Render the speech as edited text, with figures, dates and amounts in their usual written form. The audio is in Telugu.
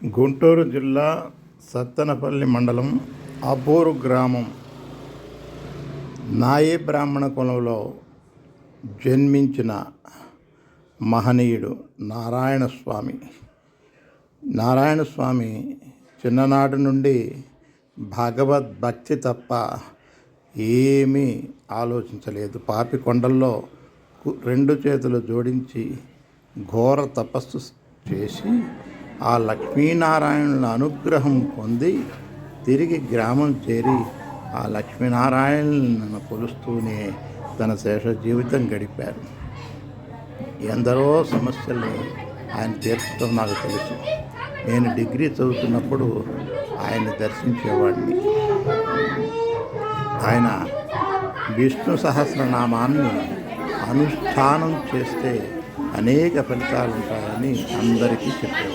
గుంటూరు జిల్లా సత్తెనపల్లి మండలం అబ్బూరు గ్రామం నాయీ బ్రాహ్మణ కులంలో జన్మించిన మహనీయుడు నారాయణస్వామి. నారాయణస్వామి చిన్ననాటి నుండి భగవద్భక్తి తప్ప ఏమీ ఆలోచించలేదు. పాపి కొండల్లో రెండు చేతులు జోడించి ఘోర తపస్సు చేసి ఆ లక్ష్మీనారాయణుల అనుగ్రహం పొంది తిరిగి గ్రామం చేరి ఆ లక్ష్మీనారాయణులను కొలుస్తూనే తన శేష జీవితం గడిపారు. ఎందరో సమస్యల్ని ఆయన తీర్చడం నాకు తెలుసు. నేను డిగ్రీ చదువుతున్నప్పుడు ఆయన్ని దర్శించేవాడిని. ఆయన విష్ణు సహస్రనామాన్ని అనుష్ఠానం చేస్తే అనేక ఫలితాలు ఉంటాయని అందరికీ చెప్పేవాడు.